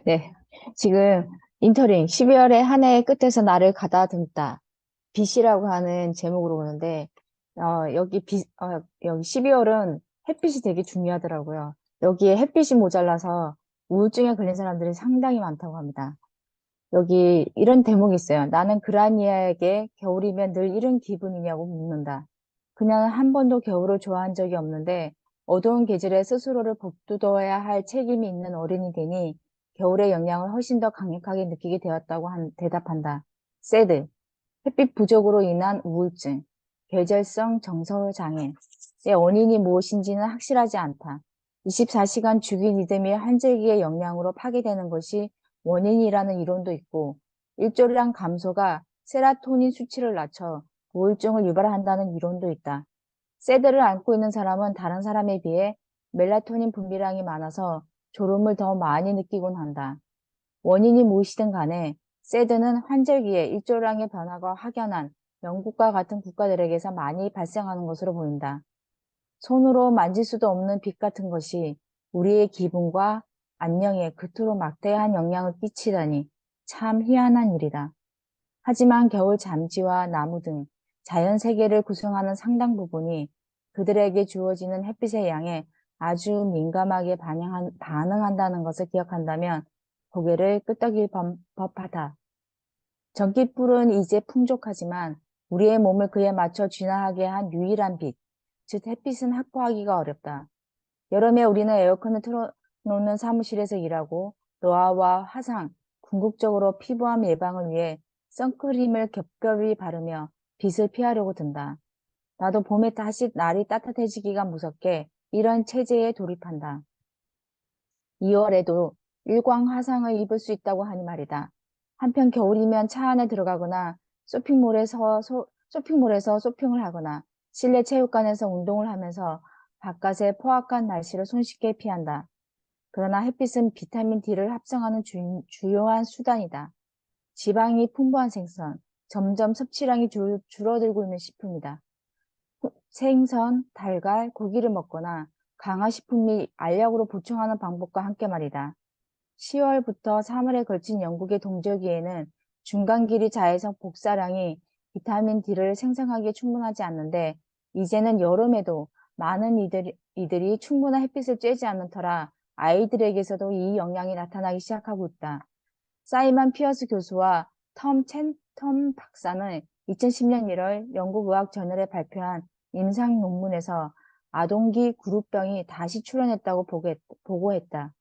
네. 지금 인터링 12월의 한 해의 끝에서 나를 가다듬다. 빛이라고 하는 제목으로 오는데, 여기 12월은 햇빛이 되게 중요하더라고요. 여기에 햇빛이 모자라서 우울증에 걸린 사람들이 상당히 많다고 합니다. 여기 이런 대목이 있어요. 나는 그라니아에게 겨울이면 늘 이런 기분이냐고 묻는다. 그녀는 한 번도 겨울을 좋아한 적이 없는데 어두운 계절에 스스로를 복돋아야 할 책임이 있는 어른이 되니 겨울의 영향을 훨씬 더 강력하게 느끼게 되었다고 대답한다. 세드, 햇빛 부족으로 인한 우울증, 계절성 정서 장애. 의 원인이 무엇인지는 확실하지 않다. 24시간 주기 리듬이 한절기의 영향으로 파괴되는 것이 원인이라는 이론도 있고, 일조량 감소가 세라토닌 수치를 낮춰 우울증을 유발한다는 이론도 있다. 세드를 앓고 있는 사람은 다른 사람에 비해 멜라토닌 분비량이 많아서 졸음을 더 많이 느끼곤 한다. 원인이 무엇이든 간에 세드는 환절기에 일조량의 변화가 확연한 영국과 같은 국가들에게서 많이 발생하는 것으로 보인다. 손으로 만질 수도 없는 빛 같은 것이 우리의 기분과 안녕에 그토록 막대한 영향을 끼치다니 참 희한한 일이다. 하지만 겨울 잠지와 나무 등 자연 세계를 구성하는 상당 부분이 그들에게 주어지는 햇빛의 양에 아주 민감하게 반응한다는 것을 기억한다면 고개를 끄덕일 법하다. 전기불은 이제 풍족하지만 우리의 몸을 그에 맞춰 진화하게 한 유일한 빛, 즉 햇빛은 확보하기가 어렵다. 여름에 우리는 에어컨을 틀어놓는 사무실에서 일하고 노화와 화상, 궁극적으로 피부암 예방을 위해 선크림을 겹겹이 바르며 빛을 피하려고 든다. 나도 봄에 다시 날이 따뜻해지기가 무섭게 이런 체제에 돌입한다. 2월에도 일광 화상을 입을 수 있다고 하니 말이다. 한편 겨울이면 차 안에 들어가거나 쇼핑몰에서 쇼핑을 하거나 실내 체육관에서 운동을 하면서 바깥의 포악한 날씨를 손쉽게 피한다. 그러나 햇빛은 비타민 D를 합성하는 주요한 수단이다. 지방이 풍부한 생선, 점점 섭취량이 줄어들고 있는 식품이다. 생선, 달걀, 고기를 먹거나 강화식품 및 알약으로 보충하는 방법과 함께 말이다. 10월부터 3월에 걸친 영국의 동절기에는 중간길이 자외선 복사량이 비타민 D를 생성하기에 충분하지 않는데 이제는 여름에도 많은 이들이 충분한 햇빛을 쬐지 않는 터라 아이들에게서도 이 영향이 나타나기 시작하고 있다. 사이먼 피어스 교수와 텀 박사는 2010년 1월 영국 의학 저널에 발표한 임상 논문에서 아동기 구루병이 다시 출현했다고 보고했다.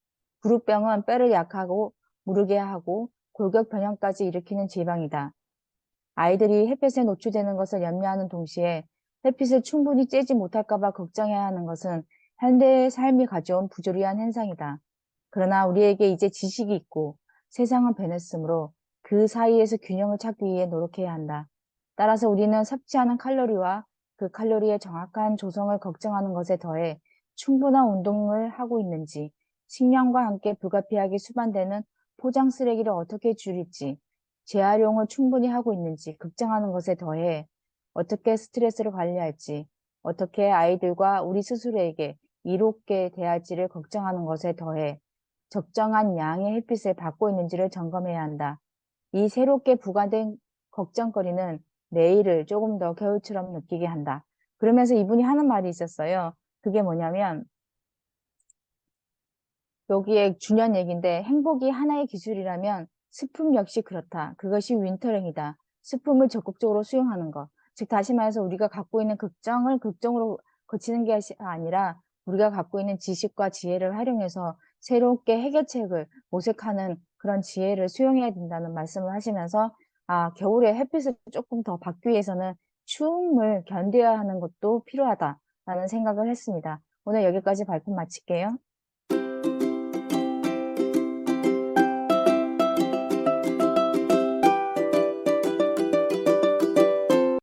구루병은 뼈를 약하고 무르게 하고 골격 변형까지 일으키는 질병이다. 아이들이 햇빛에 노출되는 것을 염려하는 동시에 햇빛을 충분히 쬐지 못할까 봐 걱정해야 하는 것은 현대의 삶이 가져온 부조리한 현상이다. 그러나 우리에게 이제 지식이 있고 세상은 변했으므로 그 사이에서 균형을 찾기 위해 노력해야 한다. 따라서 우리는 섭취하는 칼로리와 그 칼로리의 정확한 조성을 걱정하는 것에 더해 충분한 운동을 하고 있는지, 식량과 함께 불가피하게 수반되는 포장 쓰레기를 어떻게 줄일지, 재활용을 충분히 하고 있는지 걱정하는 것에 더해 어떻게 스트레스를 관리할지, 어떻게 아이들과 우리 스스로에게 이롭게 대할지를 걱정하는 것에 더해 적정한 양의 햇빛을 받고 있는지를 점검해야 한다. 이 새롭게 부과된 걱정거리는 내일을 조금 더 겨울처럼 느끼게 한다. 그러면서 이분이 하는 말이 있었어요. 그게 뭐냐면 여기에 중요한 얘기인데 행복이 하나의 기술이라면 스품 역시 그렇다. 그것이 윈터링이다. 스품을 적극적으로 수용하는 것. 즉 다시 말해서 우리가 갖고 있는 걱정을 걱정으로 거치는 게 아니라 우리가 갖고 있는 지식과 지혜를 활용해서 새롭게 해결책을 모색하는 그런 지혜를 수용해야 된다는 말씀을 하시면서 겨울에 햇빛을 조금 더 받기 위해서는 추움을 견뎌야 하는 것도 필요하다라는 생각을 했습니다. 오늘 여기까지 발표 마칠게요.